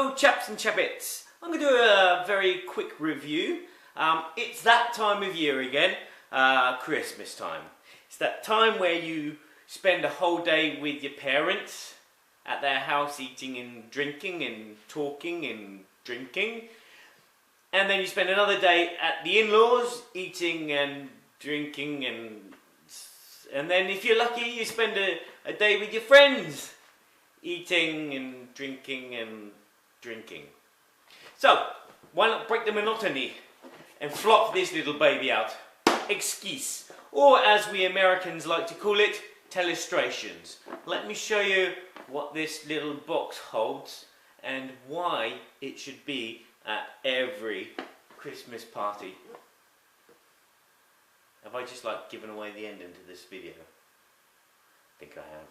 Hello chaps and chappets, I'm going to do a very quick review. It's that time of year again, Christmas time. It's that time where you spend a whole day with your parents at their house eating and drinking and talking and drinking. And then you spend another day at the in-laws eating and drinking and then if you're lucky you spend a day with your friends eating and drinking and drinking. So, why not break the monotony and flop this little baby out? Esquissé, or as we Americans like to call it, Telestrations. Let me show you what this little box holds and why it should be at every Christmas party. Have I just given away the ending to this video? I think I have.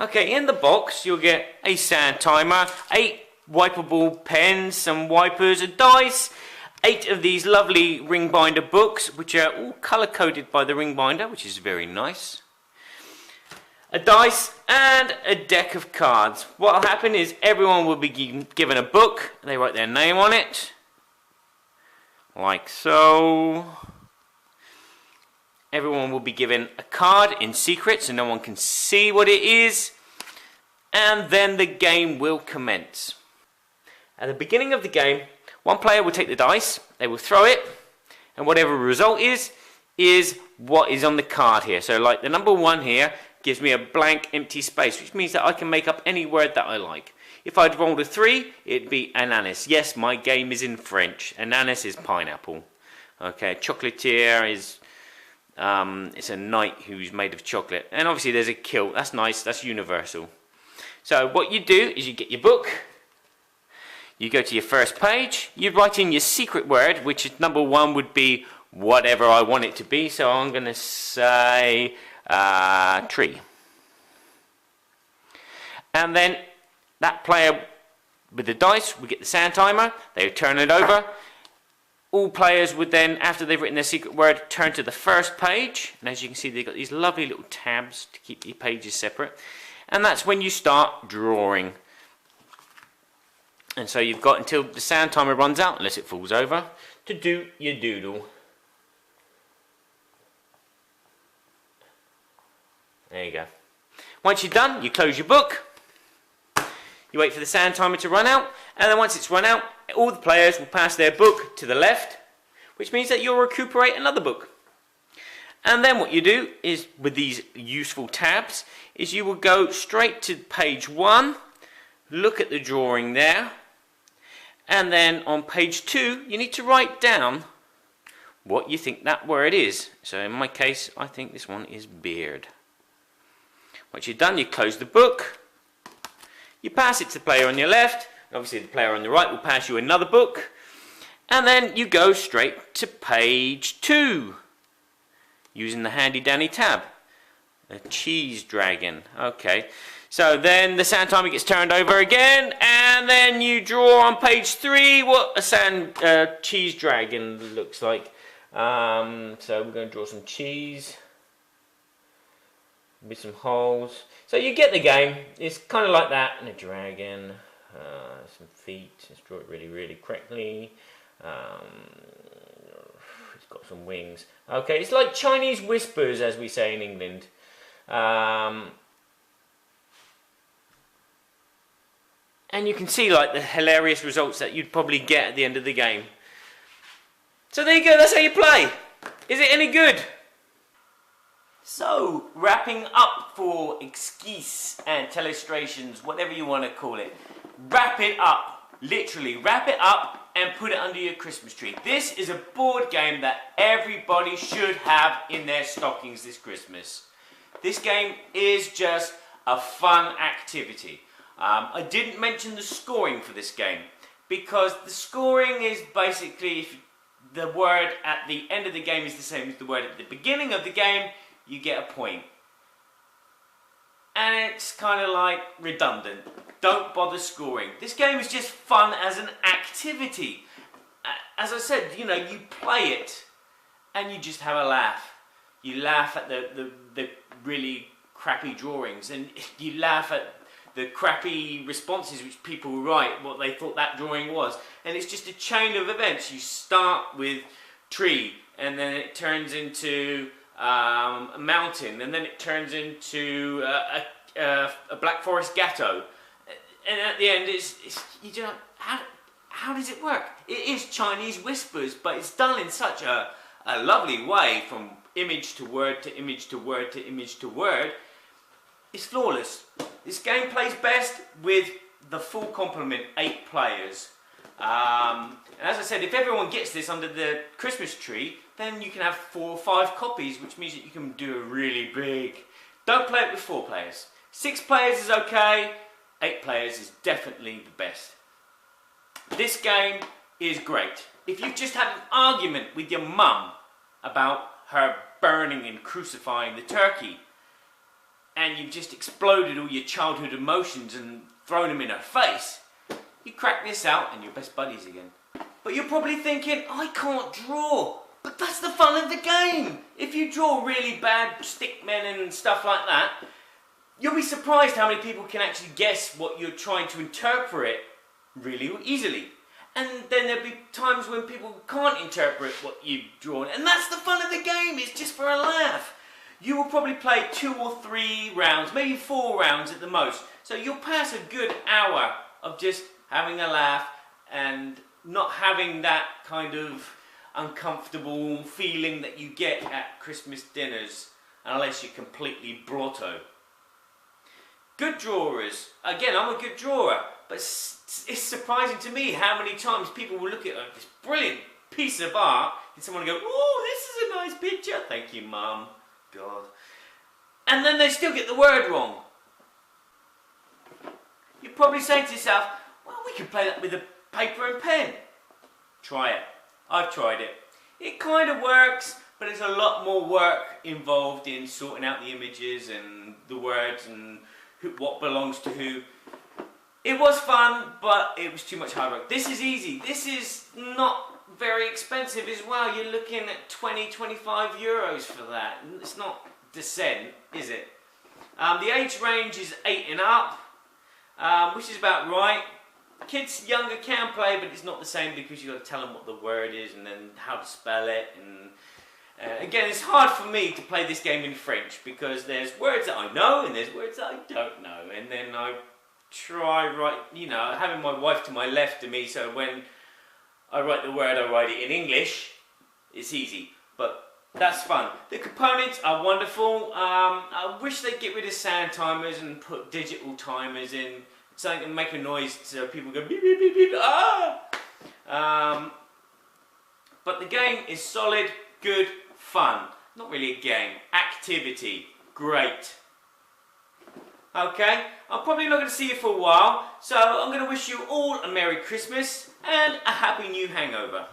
Okay, in the box you'll get a sand timer, 8 wipeable pens, some wipers, a dice, 8 of these lovely ring binder books which are all colour coded by the ring binder, which is very nice, a dice and a deck of cards. What will happen is everyone will be given a book, they write their name on it, like so. Everyone will be given a card in secret so no one can see what it is, and then the game will commence. At the beginning of the game, one player will take the dice, they will throw it, and whatever the result is what is on the card here. So like the number 1 here gives me a blank empty space, which means that I can make up any word that I like. If I'd rolled a 3, it'd be ananas. Yes, my game is in French. Ananas is pineapple. Okay, chocolatier is... it's a knight who's made of chocolate, and obviously there's a kilt. That's nice, that's universal. So what you do is you get your book, you go to your first page, you write in your secret word, which is number 1 would be whatever I want it to be. So I'm going to say tree, and then that player with the dice would get the sand timer, they would turn it over. All players would then, after they've written their secret word, turn to the first page, and as you can see they've got these lovely little tabs to keep your pages separate, and that's when you start drawing. And so you've got until the sand timer runs out, unless it falls over, to do your doodle. There you go. Once you're done, you close your book, you wait for the sand timer to run out, and then once it's run out, all the players will pass their book to the left, which means that you'll recuperate another book. And then what you do is, with these useful tabs, is you will go straight to page 1, look at the drawing there, and then on page 2 you need to write down what you think that word is. So in my case, I think this one is beard. Once you're done, you close the book, you pass it to the player on your left, obviously the player on the right will pass you another book, and then you go straight to page 2 using the handy dandy tab. A cheese dragon. Okay, so then the sand timer gets turned over again, and then you draw on page 3 what a cheese dragon looks like. So we're going to draw some cheese with some holes. So you get the game. It's kind of like that, and a dragon. Some feet, let's draw it really correctly. It's got some wings. Okay, it's like Chinese whispers, as we say in England. And you can see the hilarious results that you'd probably get at the end of the game. So there you go, that's how you play. Is it any good? So, wrapping up for Esquissé and Telestrations, whatever you want to call it. Wrap it up, literally wrap it up and put it under your Christmas tree. This is a board game that everybody should have in their stockings this Christmas. This game is just a fun activity. I didn't mention the scoring for this game because the scoring is basically if the word at the end of the game is the same as the word at the beginning of the game, you get a point. And it's kind of like redundant. don't bother scoring. This game is just fun as an activity. As I said, you know, you play it and you just have a laugh. You laugh at the really crappy drawings, and you laugh at the crappy responses which people write, what they thought that drawing was. And it's just a chain of events. You start with tree, and then it turns into a mountain, and then it turns into a Black Forest Gatto. And at the end, it's you know, how does it work? It is Chinese whispers, but it's done in such a lovely way, from image to word to image to word to image to word. It's flawless. This game plays best with the full complement, 8 players. And as I said, if everyone gets this under the Christmas tree, then you can have 4 or 5 copies, which means that you can do a really big. Don't play it with 4 players. 6 players is okay. 8 players is definitely the best. This game is great. If you've just had an argument with your mum about her burning and crucifying the turkey, and you've just exploded all your childhood emotions and thrown them in her face, you crack this out and you're best buddies again. But you're probably thinking, I can't draw. But that's the fun of the game. If you draw really bad stickmen and stuff like that, you'll be surprised how many people can actually guess what you're trying to interpret really easily. And then there'll be times when people can't interpret what you've drawn. And that's the fun of the game. It's just for a laugh. You will probably play 2 or 3 rounds, maybe 4 rounds at the most. So you'll pass a good hour of just having a laugh and not having that kind of uncomfortable feeling that you get at Christmas dinners, unless you're completely blotto. Good drawers. Again, I'm a good drawer, but it's surprising to me how many times people will look at this brilliant piece of art and someone will go, oh, this is a nice picture. Thank you, Mum. God. And then they still get the word wrong. You're probably saying to yourself, well, we can play that with a paper and pen. Try it. I've tried it. It kind of works, but there's a lot more work involved in sorting out the images and the words and what belongs to who. It was fun, but it was too much hard work. This is easy. This is not very expensive as well. You're looking at 20-25 euros for that. It's not Descent, is it? The age range is 8 and up, which is about right. Kids younger can play, but it's not the same because you've got to tell them what the word is and then how to spell it. And again, it's hard for me to play this game in French because there's words that I know and there's words that I don't know. And then I try having my wife to my left of me, so when I write the word, I write it in English. It's easy, but that's fun. The components are wonderful. I wish they'd get rid of sound timers and put digital timers in, something that make a noise so people go beep beep beep beep. Ah! But the game is solid, good, fun. Not really a game, activity. Great. Okay, I'm probably not going to see you for a while, so I'm going to wish you all a Merry Christmas and a Happy New Hangover.